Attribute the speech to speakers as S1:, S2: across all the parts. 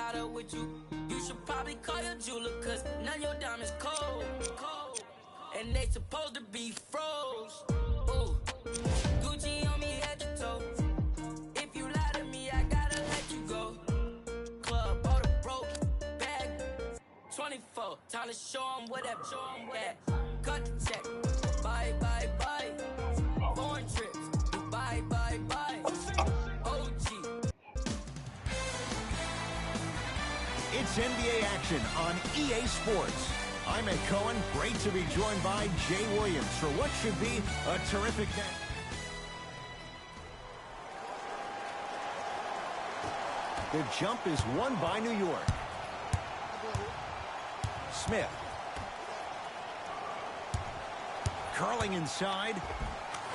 S1: got up with you. You should probably call your jeweler, cause none of your diamonds cold. And they supposed to be froze. Ooh. Gucci on me head to toe. If you lie to me, I gotta let you go. Club, bought a broke bag. 24, time to show 'em whatever. Cut the check. Bye, bye, bye. Foreign trips. Bye, bye, bye. OG.
S2: It's NBA action on EA Sports. I'm Ed Cohen. Great to be joined by Jay Williams for what should be a terrific day. The jump is won by New York. Smith. Curling inside.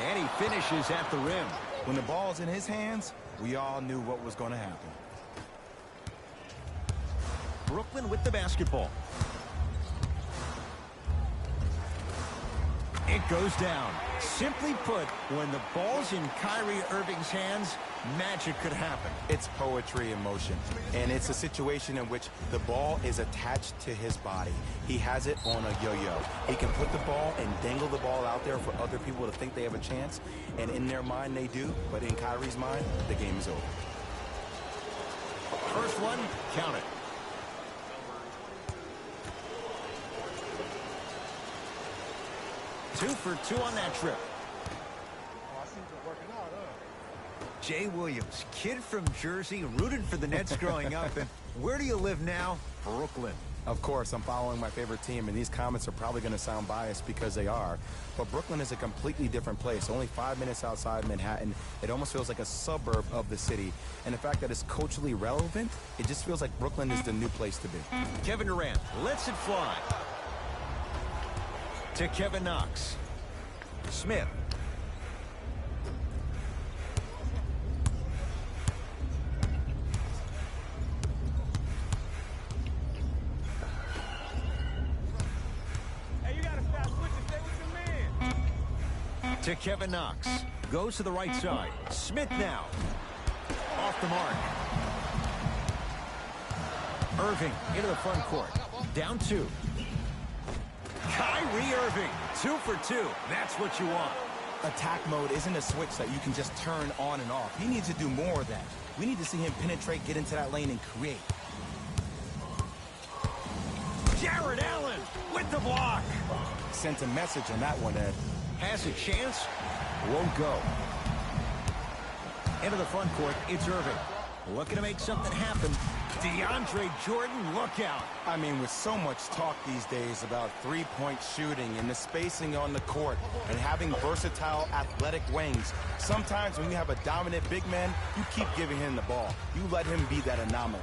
S2: And he finishes at the rim.
S3: When the ball's in his hands, we all knew what was going to happen.
S2: Brooklyn with the basketball. It goes down. Simply put, when the ball's in Kyrie Irving's hands, magic could happen.
S3: It's poetry in motion, and it's a situation in which the ball is attached to his body. He has it on a yo-yo. He can put the ball and dangle the ball out there for other people to think they have a chance, and in their mind they do, but in Kyrie's mind, the game is over.
S2: First one, count it. Two for two on that trip. Jay Williams, kid from Jersey, rooted for the Nets growing up. And where do you live now? Brooklyn.
S3: Of course, I'm following my favorite team, and these comments are probably going to sound biased because they are. But Brooklyn is a completely different place. Only 5 minutes outside Manhattan. It almost feels like a suburb of the city. And the fact that it's culturally relevant, it just feels like Brooklyn is the new place to be.
S2: Kevin Durant lets it fly. To Kevin Knox. Smith.
S4: Hey, you gotta stop switching. Stay with your man.
S2: To Kevin Knox. Goes to the right side. Smith now. Off the mark. Irving into the front court. Down two. Kyrie Irving, 2 for 2. That's what you want.
S3: Attack mode isn't a switch that you can just turn on and off. He needs to do more of that. We need to see him penetrate, get into that lane, and create.
S2: Jared Allen with the block.
S3: Sent a message on that one, Ed.
S2: Has a chance. Won't go. Into the front court, it's Irving. Looking to make something happen. DeAndre Jordan, look out.
S3: I mean, with so much talk these days about three-point shooting and the spacing on the court and having versatile athletic wings, sometimes when you have a dominant big man, you keep giving him the ball. You let him be that anomaly.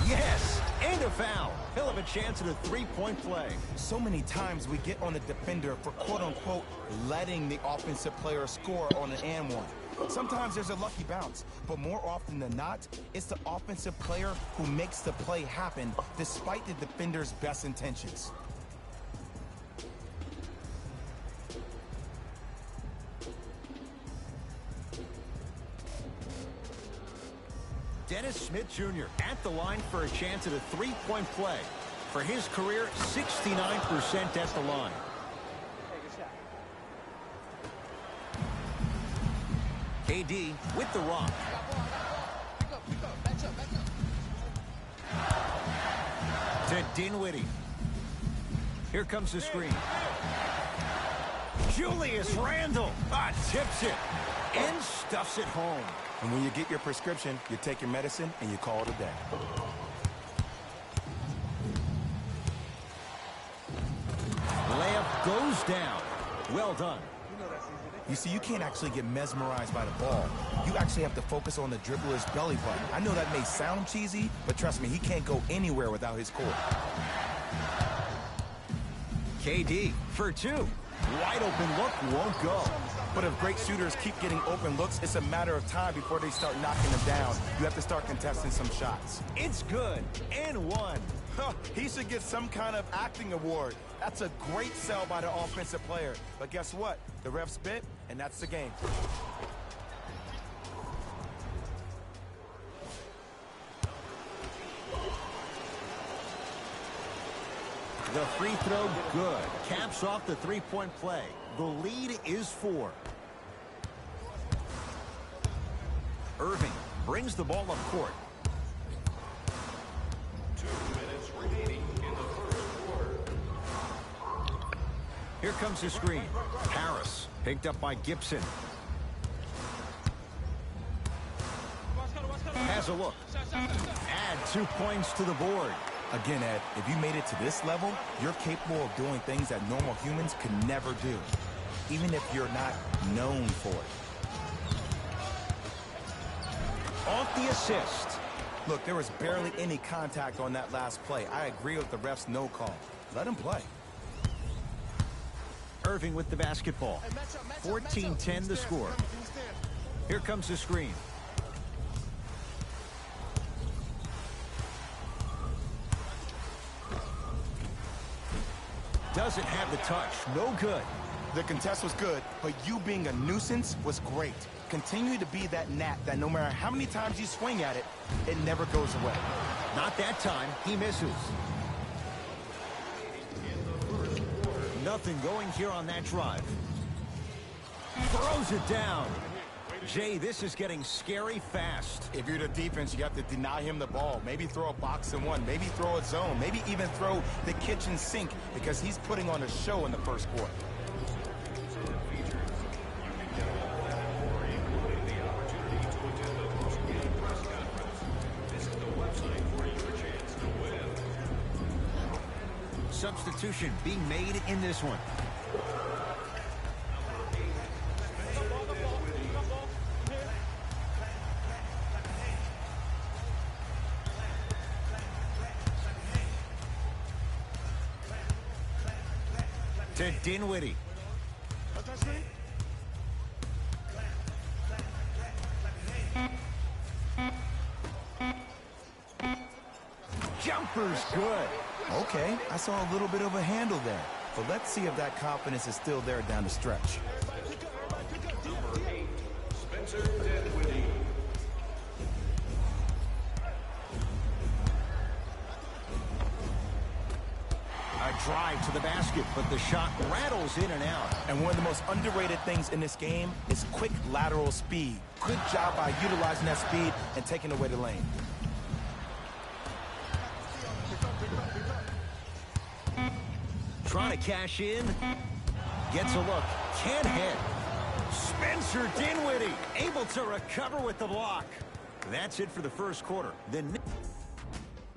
S2: Yes, and a foul. He'll have a chance at a three-point play.
S3: So many times we get on the defender for quote-unquote letting the offensive player score on an and one. Sometimes there's a lucky bounce, but more often than not, it's the offensive player who makes the play happen despite the defender's best intentions.
S2: Dennis Smith Jr. at the line for a chance at a three-point play. For his career, 69% at the line. KD with the rock. To Dinwiddie. Here comes the screen. Julius Randle tips it and stuffs it home.
S3: And when you get your prescription, you take your medicine and you call it a day.
S2: Layup goes down. Well done.
S3: You see, you can't actually get mesmerized by the ball. You actually have to focus on the dribbler's belly button. I know that may sound cheesy, but trust me, he can't go anywhere without his core.
S2: KD for two. Wide open look won't go.
S3: But if great shooters keep getting open looks, it's a matter of time before they start knocking them down. You have to start contesting some shots.
S2: It's good. And one.
S3: He should get some kind of acting award. That's a great sell by the offensive player. But guess what? The refs bit, and that's the game.
S2: The free throw, good. Caps off the three-point play. The lead is 4. Irving brings the ball up court.
S5: 2 minutes remaining in the first quarter.
S2: Here comes the screen. Harris picked up by Gibson. Has a look. Add 2 points to the board.
S3: Again, Ed, if you made it to this level, you're capable of doing things that normal humans could never do, even if you're not known for it.
S2: Off the assist.
S3: Look, there was barely any contact on that last play. I agree with the ref's no call. Let him play.
S2: Irving with the basketball. 14-10 the score. Here comes the screen. Doesn't have the touch. No good.
S3: The contest was good, but you being a nuisance was great. Continue to be that gnat that no matter how many times you swing at it, it never goes away.
S2: Not that time. He misses. Nothing going here on that drive. Throws it down. Jay, this is getting scary fast.
S3: If you're the defense, you have to deny him the ball. Maybe throw a box and one. Maybe throw a zone. Maybe even throw the kitchen sink because he's putting on a show in the first quarter.
S2: Substitution being made in this one. To Dinwiddie. Jumper's good.
S3: Okay, I saw a little bit of a handle there. But let's see if that confidence is still there down the stretch.
S5: Number 8, Spencer Dinwiddie.
S2: A drive to the basket, but the shot rattles in and out.
S3: And one of the most underrated things in this game is quick lateral speed. Good job by utilizing that speed and taking away the lane.
S2: Trying to cash in. Gets a look. Can't hit. Spencer Dinwiddie able to recover with the block. That's it for the first quarter. Then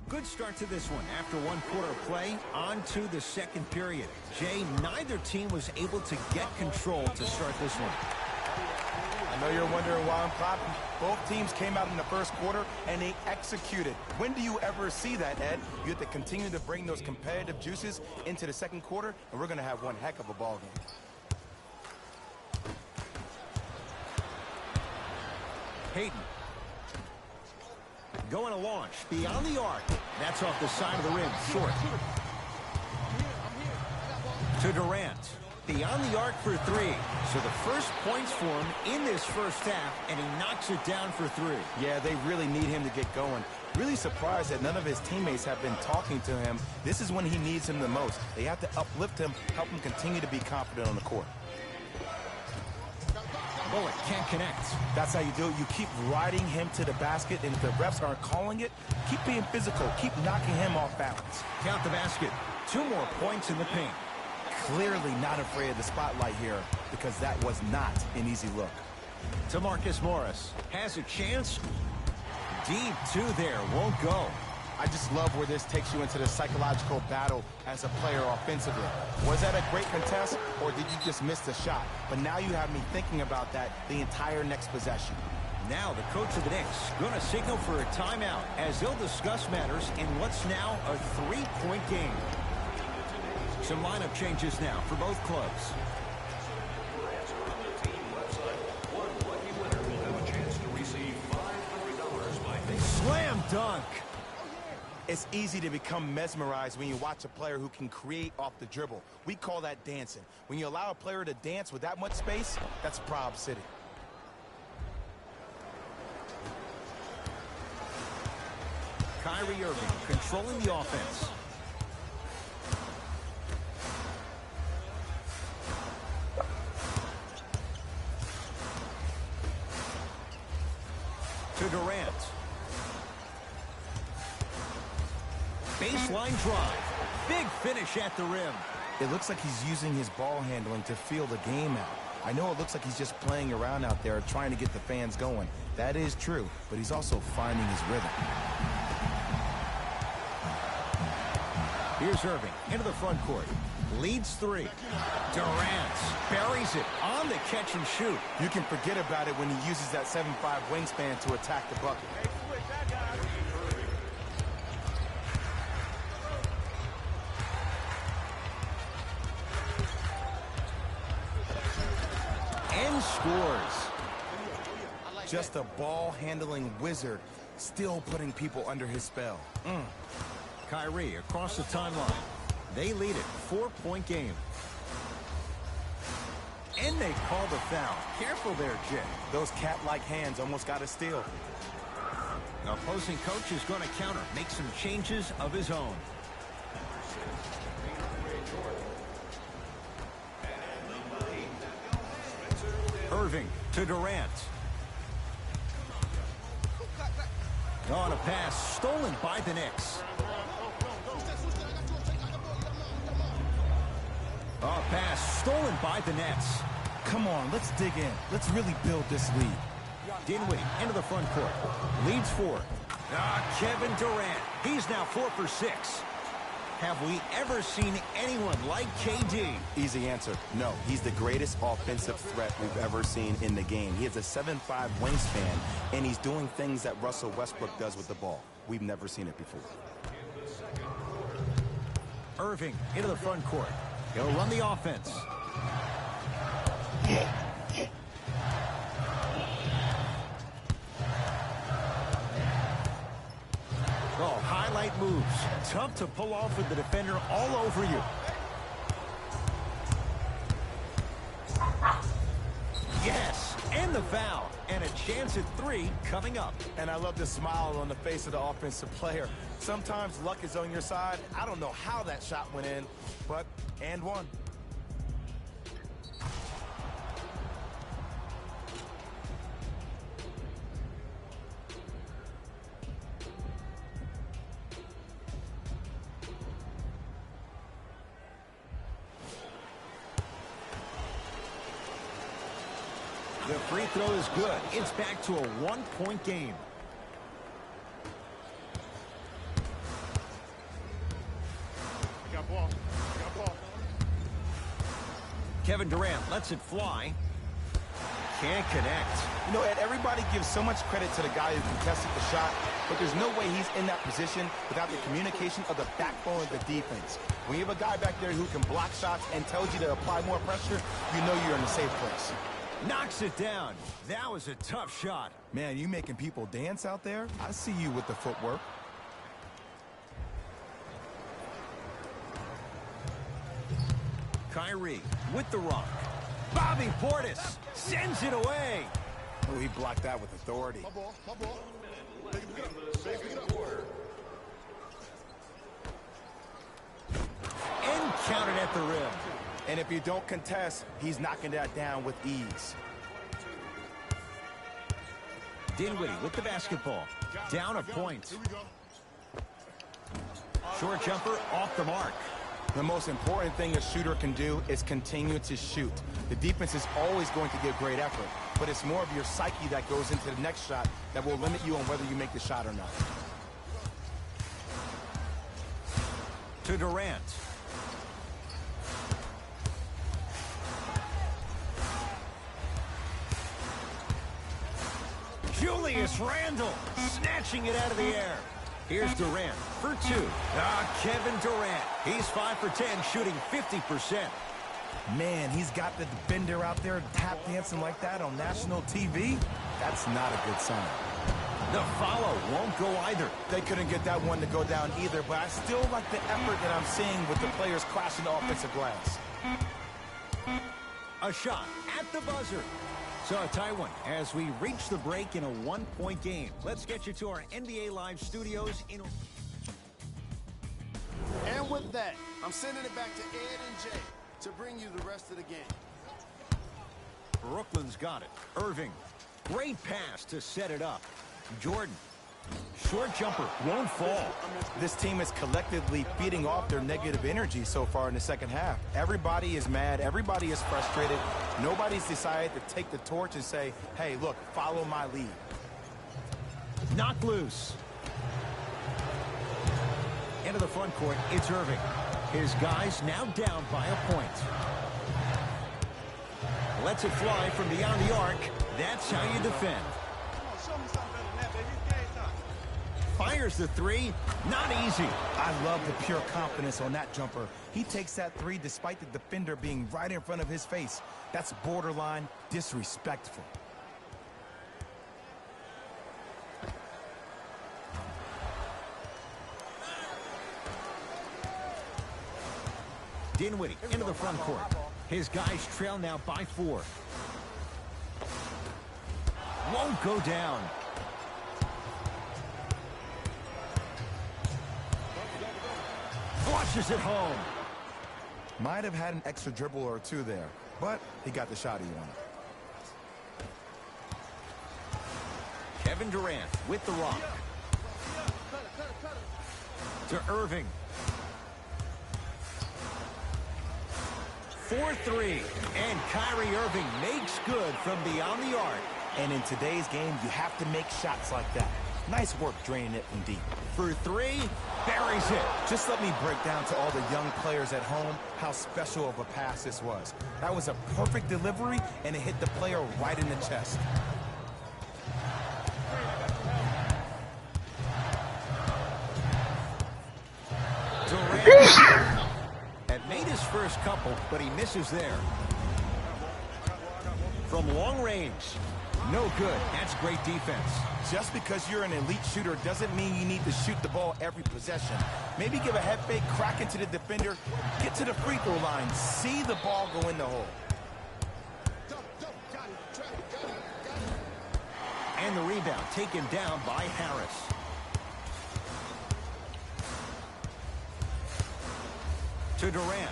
S2: good start to this one. After 1 quarter of play, on to the second period. Jay, neither team was able to get control to start this one.
S3: I know you're wondering why I'm clapping. Both teams came out in the first quarter and they executed. When do you ever see that, Ed? You have to continue to bring those competitive juices into the second quarter, and we're going to have one heck of a ball game.
S2: Payton. Going to launch beyond the arc. That's off the side of the rim, short. To Durant. Beyond the arc for 3. So the first points for him in this first half, and he knocks it down for 3.
S3: Yeah, they really need him to get going. Really surprised that none of his teammates have been talking to him. This is when he needs him the most. They have to uplift him, help him continue to be confident on the court.
S2: Bullock can't connect.
S3: That's how you do it. You keep riding him to the basket, and if the refs aren't calling it, keep being physical. Keep knocking him off balance.
S2: Count the basket. 2 more points in the paint.
S3: Clearly not afraid of the spotlight here because that was not an easy look.
S2: To Marcus Morris. Has a chance. Deep 2 there. Won't go.
S3: I just love where this takes you into the psychological battle as a player offensively. Was that a great contest, or did you just miss the shot? But now you have me thinking about that the entire next possession.
S2: Now the coach of the Knicks going to signal for a timeout as they'll discuss matters in what's now a 3-point game. Some lineup changes now for both clubs. Slam dunk.
S3: It's easy to become mesmerized when you watch a player who can create off the dribble. We call that dancing. When you allow a player to dance with that much space, that's Prob City.
S2: Kyrie Irving controlling the offense. baseline drive. Big finish at the rim.
S3: It looks like he's using his ball handling to feel the game out. I know it looks like he's just playing around out there trying to get the fans going. That is true, but he's also finding his rhythm.
S2: Here's Irving into the front court. Leads 3. Durant buries it on the catch and shoot.
S3: You can forget about it when he uses that 7'5" wingspan to attack the bucket.
S4: Hey, switch that guy.
S2: And scores.
S3: Just a ball-handling wizard, still putting people under his spell.
S2: Kyrie across the timeline. They lead it. 4-point game. And they call the foul. Careful there, Jay.
S3: Those cat-like hands almost got a steal.
S2: The opposing coach is going to counter, make some changes of his own. Irving to Durant. On a pass stolen by the Knicks. A pass stolen by the Nets.
S3: Come on, let's dig in. Let's really build this lead.
S2: Dinwiddie into the front court. Leads 4. Kevin Durant. He's now 4 for 6. Have we ever seen anyone like KD?
S3: Easy answer. No, he's the greatest offensive threat we've ever seen in the game. He has a 7'5" wingspan, and he's doing things that Russell Westbrook does with the ball. We've never seen it before.
S2: Irving into the front court. He'll run the offense. Oh, highlight moves. Tough to pull off with the defender all over you. Yes, and the foul. And a chance at 3 coming up.
S3: And I love the smile on the face of the offensive player. Sometimes luck is on your side. I don't know how that shot went in, but and one.
S2: The free throw is good. It's back to a 1-point game.
S4: Got ball. Got ball.
S2: Kevin Durant lets it fly. Can't connect.
S3: You know, Ed, everybody gives so much credit to the guy who contested the shot, but there's no way he's in that position without the communication of the backbone of the defense. When you have a guy back there who can block shots and tells you to apply more pressure, you know you're in a safe place.
S2: Knocks it down. That was a tough shot.
S3: Man, you making people dance out there? I see you with the footwork.
S2: Kyrie with the rock. Bobby Portis sends it away.
S3: Oh, he blocked that with authority.
S5: My ball. Pick it up.
S2: And counted at the rim.
S3: And if you don't contest, he's knocking that down with ease.
S2: Dinwiddie with the basketball. Down a point.
S5: Here we go.
S2: Short jumper off the mark.
S3: The most important thing a shooter can do is continue to shoot. The defense is always going to give great effort, but it's more of your psyche that goes into the next shot that will limit you on whether you make the shot or not.
S2: To Durant. Julius Randle snatching it out of the air. Here's Durant for 2. Kevin Durant. He's 5 for 10, shooting 50%.
S3: Man, he's got the defender out there tap dancing like that on national TV. That's not a good sign.
S2: The follow won't go either.
S3: They couldn't get that one to go down either, but I still like the effort that I'm seeing with the players crashing the offensive glass.
S2: A shot at the buzzer. So a tie one as we reach the break in a 1-point game. Let's get you to our NBA Live studios in...
S6: And with that, I'm sending it back to Ed and Jay to bring you the rest of the game.
S2: Brooklyn's got it. Irving. Great pass to set it up. Jordan Short jumper won't fall.
S3: This team is collectively feeding off their negative energy so far in the second half. Everybody is mad. Everybody is frustrated. Nobody's decided to take the torch and say, hey, look, follow my lead.
S2: Knocked loose. Into the front court, it's Irving. His guys now down by a point. Lets it fly from beyond the arc. That's how you defend. Fires the three. Not easy.
S3: I love the pure confidence on that jumper. He takes that three despite the defender being right in front of his face. That's borderline disrespectful.
S2: Dinwiddie into the front court. His guys trail now by 4. Won't go down. Flushes it home.
S3: Might have had an extra dribble or two there, but he got the shot he wanted.
S2: Kevin Durant with the rock. To Irving. 4-3. And Kyrie Irving makes good from beyond the arc.
S3: And in today's game, you have to make shots like that. Nice work draining it from deep.
S2: For 3, buries it.
S3: Just let me break down to all the young players at home how special of a pass this was. That was a perfect delivery, and it hit the player right in the chest.
S2: Durant had made his first couple, but he misses there. From long range. No good. That's great defense.
S3: Just because you're an elite shooter doesn't mean you need to shoot the ball every possession. Maybe give a head fake, crack into the defender, get to the free throw line, see the ball go in the hole.
S2: And the rebound taken down by Harris. To Durant.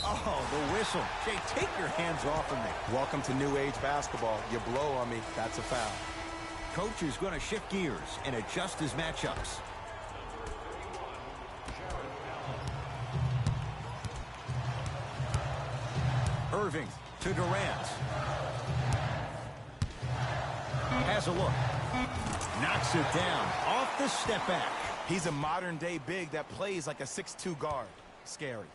S2: Oh, the whistle. Jay, take your hands off of me.
S3: Welcome to new age basketball. You blow on me, that's a foul.
S2: Coach is going to shift gears and adjust his matchups. Irving to Durant. Has a look. Knocks it down off the step back.
S3: He's a modern day big that plays like a 6'2" guard. Scary.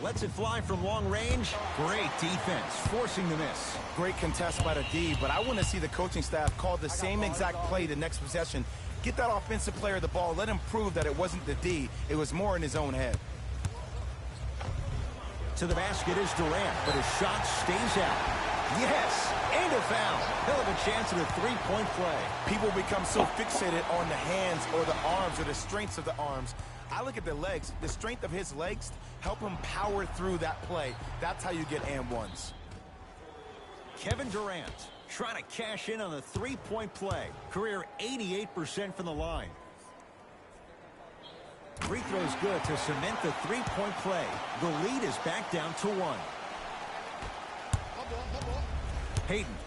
S2: Lets it fly from long range. Great defense, forcing the miss.
S3: Great contest by the D, but I want to see the coaching staff call the same exact play the next possession. Get that offensive player the ball. Let him prove that it wasn't the D. It was more in his own head.
S2: To the basket is Durant, but his shot stays out. Yes, and a foul. He'll have a chance at a three-point play.
S3: People become so fixated on the hands or the arms or the strengths of the arms. I look at the legs. The strength of his legs help him power through that play. That's how you get and ones.
S2: Kevin Durant trying to cash in on the three-point play. Career 88% from the line. Free throw's good to cement the three-point play. The lead is back down to 1. Payton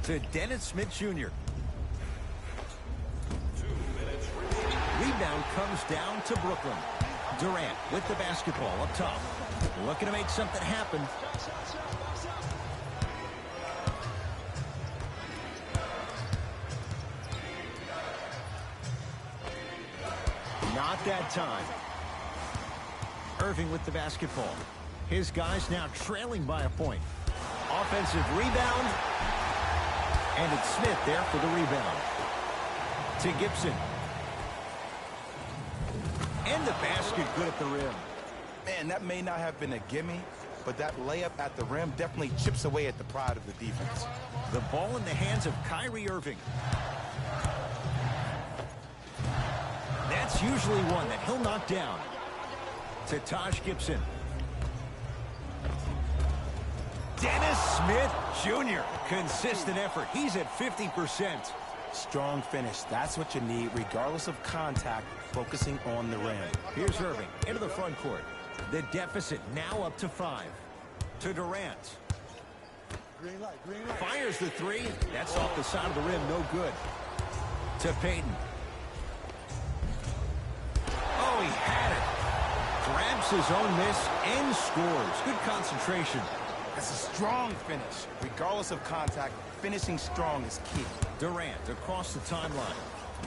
S2: to Dennis Smith Jr. Rebound comes down to Brooklyn. Durant with the basketball up top. Looking to make something happen. Not that time. Irving with the basketball. His guys now trailing by a point. Offensive rebound. And it's Smith there for the rebound. To Gibson. And the basket good at the rim.
S3: Man, that may not have been a gimme, but that layup at the rim definitely chips away at the pride of the defense.
S2: The ball in the hands of Kyrie Irving. That's usually one that he'll knock down. To Taj Gibson. Dennis Smith Jr. Consistent effort. He's at 50%.
S3: Strong finish. That's what you need, regardless of contact, focusing on the rim.
S2: Here's Irving into the front court. The deficit now up to 5. To Durant.
S6: Green light, green light.
S2: Fires the 3. That's off the side of the rim. No good. To Payton. Oh, he had it. Grabs his own miss and scores. Good concentration.
S3: That's a strong finish. Regardless of contact, finishing strong is key.
S2: Durant across the timeline.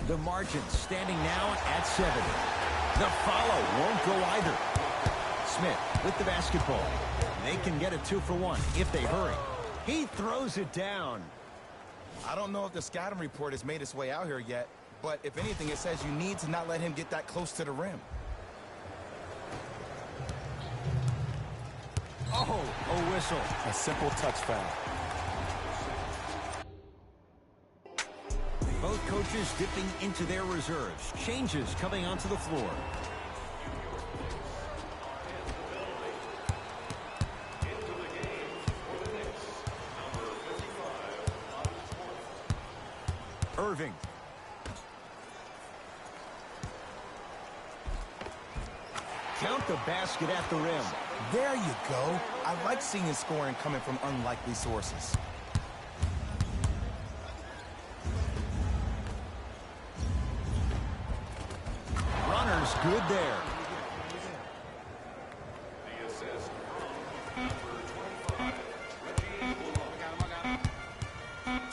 S2: The margin standing now at 7. The follow won't go either. Smith with the basketball. They can get a 2-for-1 if they hurry. He throws it down.
S3: I don't know if the scouting report has made its way out here yet, but if anything, it says you need to not let him get that close to the rim.
S2: Oh, a whistle.
S3: A simple touch foul.
S2: Both coaches dipping into their reserves. Changes coming onto the floor. Irving. Count the basket at the rim.
S3: There you go. I like seeing scoring coming from unlikely sources.
S2: Runner's good there.
S5: The assist, number 25, Reggie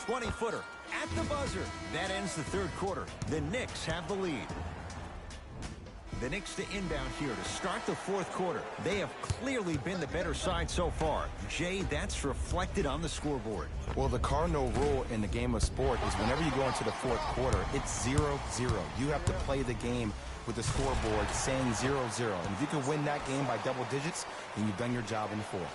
S5: Bullock.
S2: 20-footer at the buzzer. That ends the third quarter. The Knicks have the lead. The Knicks to inbound here to start the fourth quarter. They have clearly been the better side so far. Jay, that's reflected on the scoreboard.
S3: Well, the cardinal rule in the game of sport is whenever you go into the fourth quarter, it's 0-0. You have to play the game with the scoreboard saying 0-0. And if you can win that game by double digits, then you've done your job in the fourth.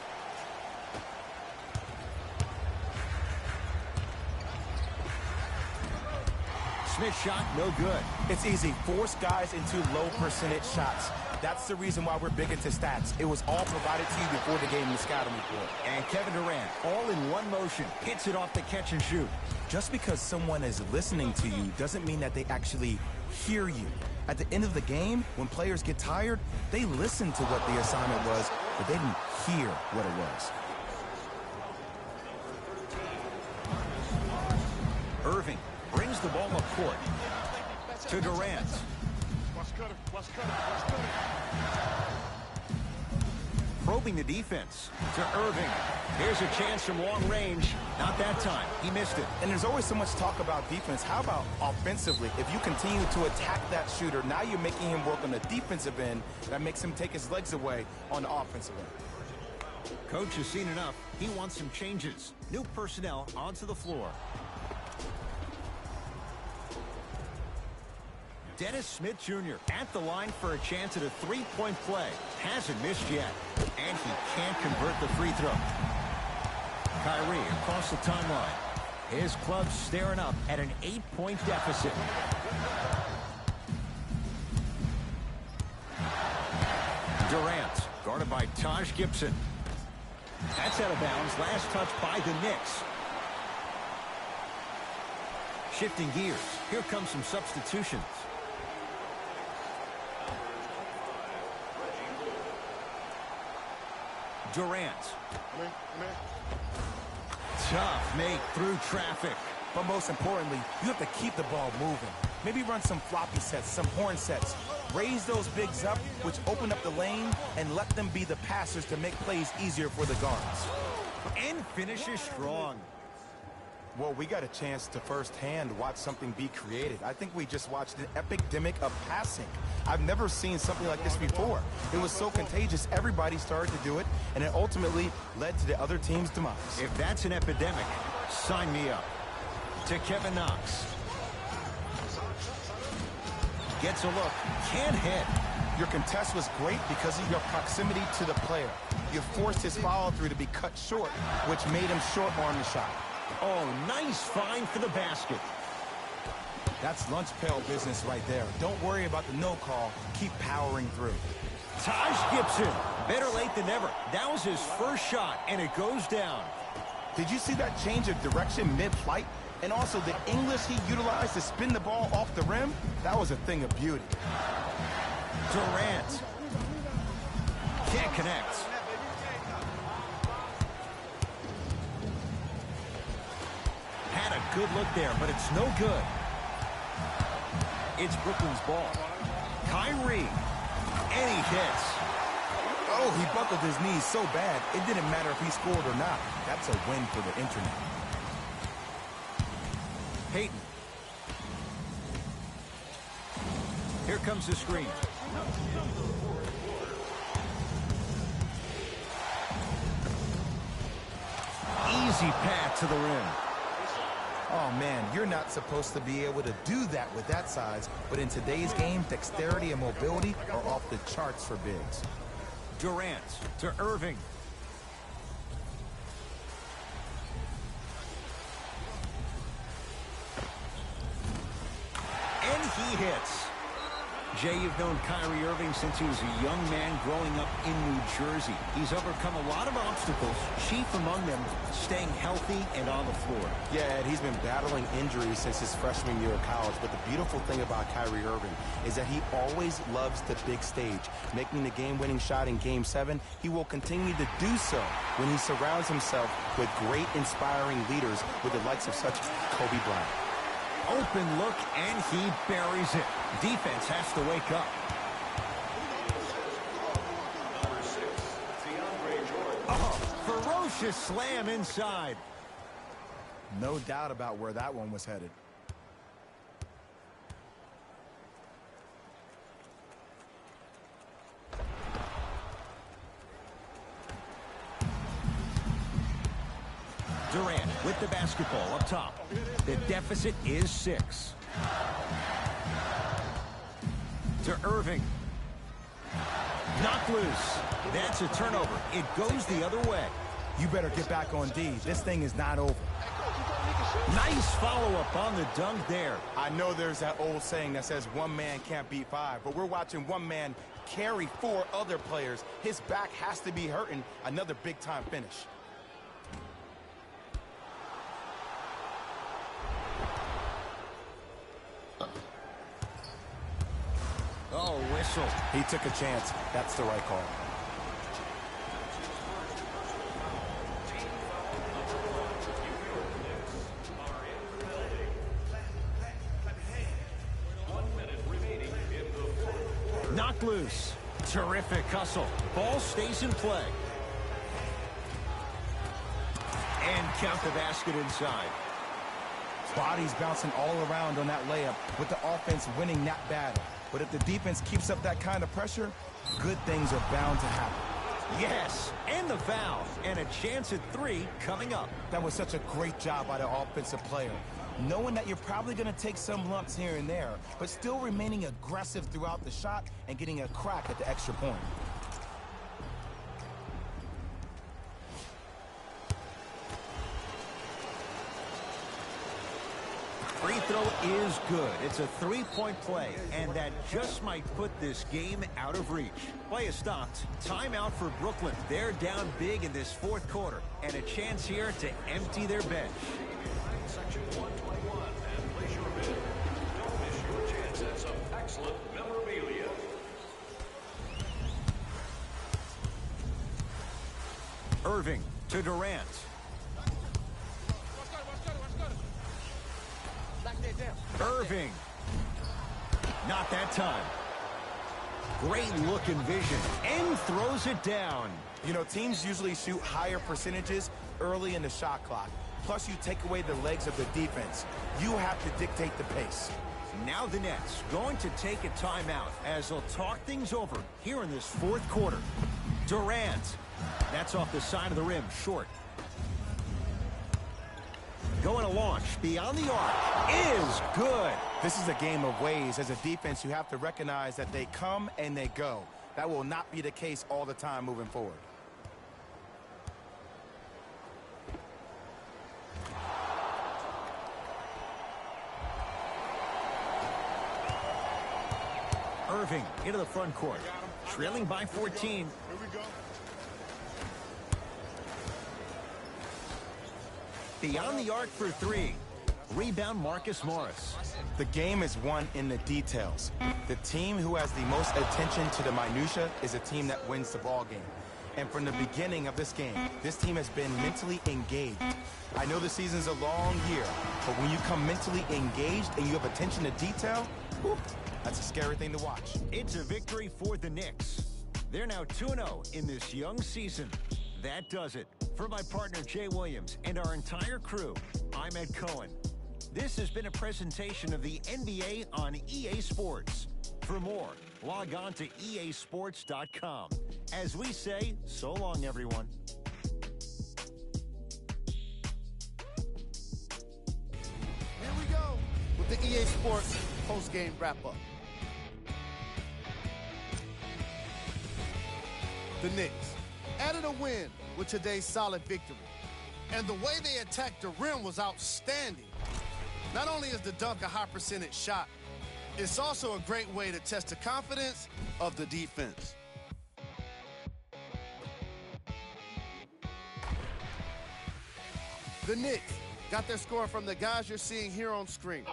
S2: Smith shot, no good.
S3: It's easy. Force guys into low percentage shots. That's the reason why we're big into stats. It was all provided to you before the game in the scouting report.
S2: And Kevin Durant, all in one motion, hits it off the catch and shoot.
S3: Just because someone is listening to you doesn't mean that they actually hear you. At the end of the game, when players get tired, they listen to what the assignment was, but they didn't hear what it was.
S2: Irving brings the ball up court. To Durant. Probing the defense. To Irving. Here's a chance from long range. Not that time. He missed it.
S3: And there's always so much talk about defense. How about offensively? If you continue to attack that shooter, now you're making him work on the defensive end. That makes him take his legs away on the offensive end.
S2: Coach has seen enough. He wants some changes. New personnel onto the floor. Dennis Smith Jr. at the line for a chance at a three-point play. Hasn't missed yet. And he can't convert the free throw. Kyrie across the timeline. His club staring up at an 8-point deficit. Durant, guarded by Taj Gibson. That's out of bounds. Last touch by the Knicks. Shifting gears. Here comes some substitutions. Durant. Tough make through traffic.
S3: But most importantly, you have to keep the ball moving. Maybe run some floppy sets, some horn sets. Raise those bigs up, which open up the lane, and let them be the passers to make plays easier for the guards.
S2: And finishes strong.
S3: Well, we got a chance to firsthand watch something be created. I think we just watched an epidemic of passing. I've never seen something like this before. It was so contagious, everybody started to do it, and it ultimately led to the other team's demise.
S2: If that's an epidemic, sign me up. To Kevin Knox. Gets a look, can't hit.
S3: Your contest was great because of your proximity to the player. You forced his follow-through to be cut short, which made him short-arm the shot.
S2: Oh, nice find for the basket.
S3: That's lunch pail business right there. Don't worry about the no call. Keep powering through.
S2: Taj Gibson, better late than never. That was his first shot, and it goes down.
S3: Did you see that change of direction mid-flight? And also the English he utilized to spin the ball off the rim, that was a thing of beauty.
S2: Durant. Can't connect. Had a good look there, but it's no good. It's Brooklyn's ball. Kyrie. And he hits.
S3: Oh, he buckled his knees so bad, it didn't matter if he scored or not. That's a win for the internet.
S2: Peyton. Here comes the screen. Easy path to the rim.
S3: Oh, man, you're not supposed to be able to do that with that size, but in today's game, dexterity and mobility are off the charts for bigs.
S2: Durant to Irving. And he hits. Jay, you've known Kyrie Irving since he was a young man growing up in New Jersey. He's overcome a lot of obstacles, chief among them staying healthy and on the floor.
S7: Yeah, Ed, he's been battling injuries since his freshman year of college, but the beautiful thing about Kyrie Irving is that he always loves the big stage. Making the game-winning shot in Game 7, he will continue to do so when he surrounds himself with great, inspiring leaders with the likes of such Kobe Bryant.
S2: Open look, and he buries it. Defense has to wake up. Oh, ferocious slam inside.
S3: No doubt about where that one was headed.
S2: Durant with the basketball up top. The deficit is 6. To Irving. Knocked loose. That's a turnover. It goes the other way.
S3: You better get back on D. This thing is not over.
S2: Nice follow-up on the dunk there.
S3: I know there's that old saying that says one man can't beat 5, but we're watching one man carry 4 other players. His back has to be hurting. Another big-time finish.
S2: Oh, whistle.
S3: He took a chance. That's the right call.
S2: Knocked loose. Terrific hustle. Ball stays in play. And count the basket inside.
S3: Bodies bouncing all around on that layup with the offense winning that battle. But if the defense keeps up that kind of pressure, good things are bound to happen.
S2: Yes, and the foul. And a chance at 3 coming up.
S3: That was such a great job by the offensive player. Knowing that you're probably going to take some lumps here and there, but still remaining aggressive throughout the shot and getting a crack at the extra point.
S2: Free throw is good. It's a 3-point play, and that just might put this game out of reach. Play is stopped. Timeout for Brooklyn. They're down big in this 4th quarter, and a chance here to empty their bench.
S5: Section 121, and place your bid. Don't miss your chance at some excellent memorabilia.
S2: Irving to Durant. Irving. Not that time. Great look and vision. And throws it down.
S3: You know, teams usually shoot higher percentages early in the shot clock. Plus, you take away the legs of the defense. You have to dictate the pace.
S2: Now the Nets going to take a timeout as they'll talk things over here in this 4th quarter. Durant. That's off the side of the rim, short. Going to launch beyond the arc is good.
S3: This is a game of ways. As a defense, you have to recognize that they come and they go. That will not be the case all the time moving forward.
S2: Irving into the front court. Trailing by 14.
S6: Here we go.
S2: Beyond the arc for 3. Rebound Marcus Morris.
S3: The game is won in the details. The team who has the most attention to the minutia is a team that wins the ball game. And from the beginning of this game, this team has been mentally engaged. I know the season's a long year, but when you come mentally engaged and you have attention to detail, whew, that's a scary thing to watch.
S2: It's a victory for the Knicks. They're now 2-0 in this young season. That does it. For my partner, Jay Williams, and our entire crew, I'm Ed Cohen. This has been a presentation of the NBA on EA Sports. For more, log on to easports.com. As we say, so long, everyone.
S6: Here we go with the EA Sports post-game wrap-up. The Knicks added a win with today's solid victory. And the way they attacked the rim was outstanding. Not only is the dunk a high-percentage shot, it's also a great way to test the confidence of the defense. The Knicks got their score from the guys you're seeing here on screen.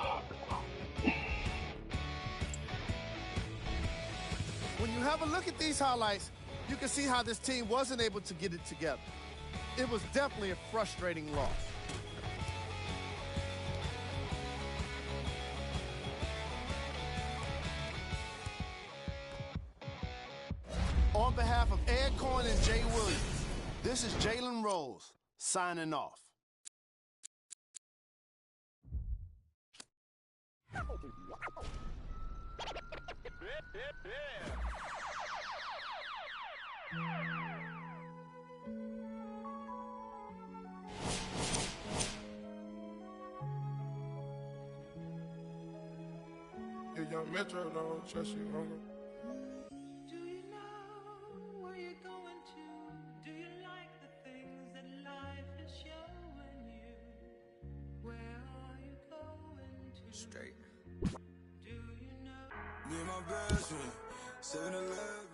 S6: When you have a look at these highlights, you can see how this team wasn't able to get it together. It was definitely a frustrating loss. On behalf of Ed Cohen and Jay Williams, this is Jalen Rose signing off.
S8: Your young Metro don't trust you, homie.
S9: Do you know where you're going to? Do you like the things that life is showing you? Where are you going to?
S10: Straight.
S9: Do you know?
S10: Me and my best friend, 7-Eleven.